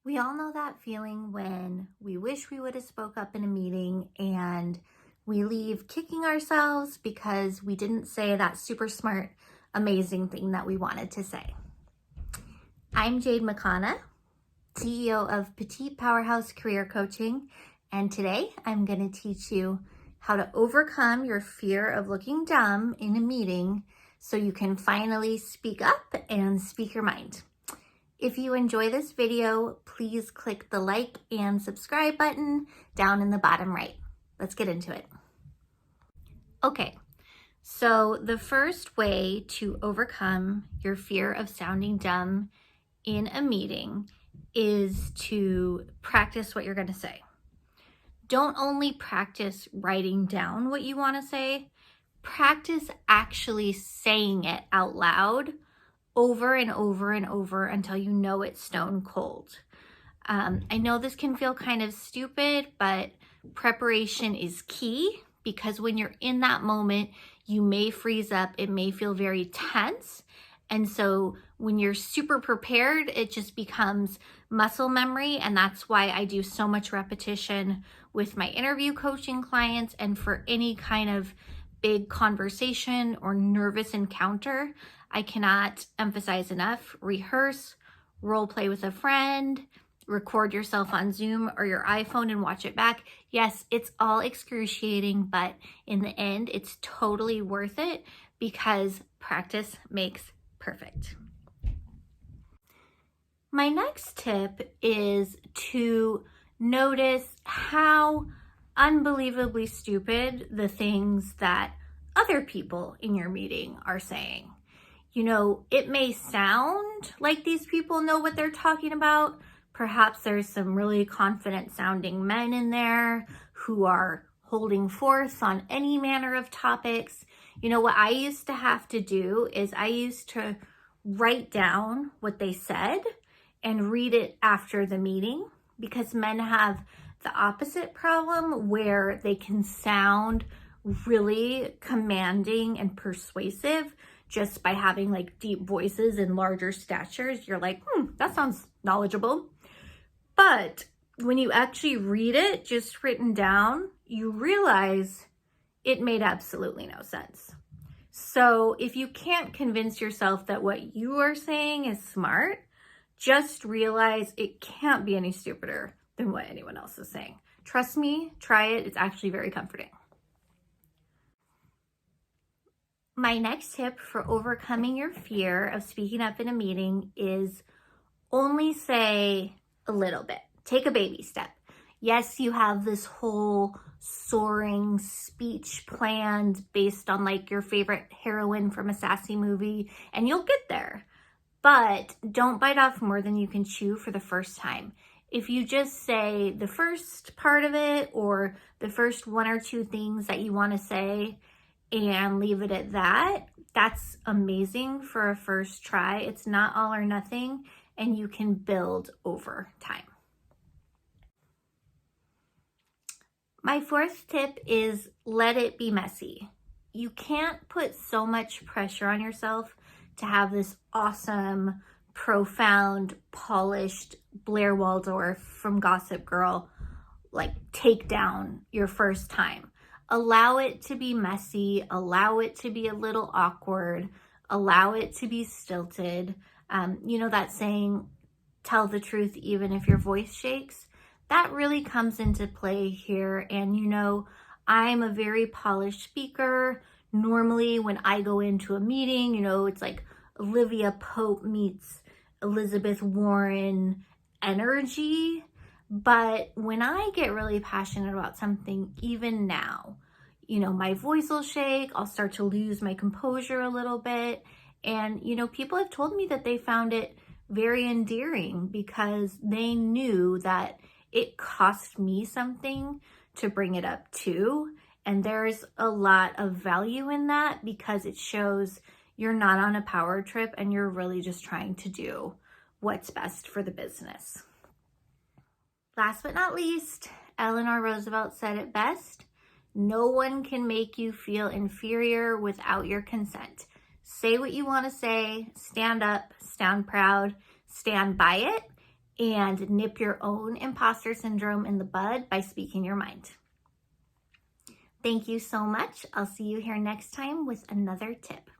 We all know that feeling when we wish we would have spoke up in a meeting and we leave kicking ourselves because we didn't say that super smart, amazing thing that we wanted to say. I'm Jade McConna, CEO of Petite Powerhouse Career Coaching, and today I'm going to teach you how to overcome your fear of looking dumb in a meeting so you can finally speak up and speak your mind. If you enjoy this video, please click the like and subscribe button down in the bottom right. Let's get into it. Okay, so the first way to overcome your fear of sounding dumb in a meeting is to practice what you're going to say. Don't only practice writing down what you want to say, practice actually saying it out loud over and over and over until you know it's stone cold. I know this can feel kind of stupid, but preparation is key because when you're in that moment, you may freeze up. It may feel very tense. And so when you're super prepared, it just becomes muscle memory. And that's why I do so much repetition with my interview coaching clients and for any kind of big conversation or nervous encounter. I cannot emphasize enough. Rehearse, role play with a friend, record yourself on Zoom or your iPhone and watch it back. Yes, it's all excruciating, but in the end, it's totally worth it because practice makes perfect. My next tip is to notice how unbelievably stupid the things that other people in your meeting are saying. You know, it may sound like these people know what they're talking about. Perhaps there's some really confident sounding men in there who are holding forth on any manner of topics. You know, what I used to have to do is I used to write down what they said and read it after the meeting because men have the opposite problem where they can sound really commanding and persuasive just by having like deep voices and larger statures. You're like, that sounds knowledgeable. But when you actually read it just written down, you realize it made absolutely no sense. So if you can't convince yourself that what you are saying is smart, just realize it can't be any stupider than what anyone else is saying. Trust me, try it. It's actually very comforting. My next tip for overcoming your fear of speaking up in a meeting is only say a little bit. Take a baby step. Yes, you have this whole soaring speech planned based on like your favorite heroine from a sassy movie, and you'll get there. But don't bite off more than you can chew for the first time. If you just say the first part of it or the first one or two things that you want to say and leave it at that, that's amazing for a first try. It's not all or nothing, and you can build over time. My fourth tip is let it be messy. You can't put so much pressure on yourself to have this awesome, profound, polished Blair Waldorf from Gossip Girl like take down your first time. Allow it to be messy, allow it to be a little awkward, allow it to be stilted. You know that saying, tell the truth even if your voice shakes? That really comes into play here. And you know, I'm a very polished speaker. Normally when I go into a meeting, you know, it's like Olivia Pope meets Elizabeth Warren energy. But when I get really passionate about something, even now, you know, my voice will shake. I'll start to lose my composure a little bit. And, you know, people have told me that they found it very endearing because they knew that it cost me something to bring it up too. And there's a lot of value in that because it shows you're not on a power trip and you're really just trying to do what's best for the business. Last but not least, Eleanor Roosevelt said it best. No one can make you feel inferior without your consent. Say what you want to say, stand up, stand proud, stand by it, and nip your own imposter syndrome in the bud by speaking your mind. Thank you so much. I'll see you here next time with another tip.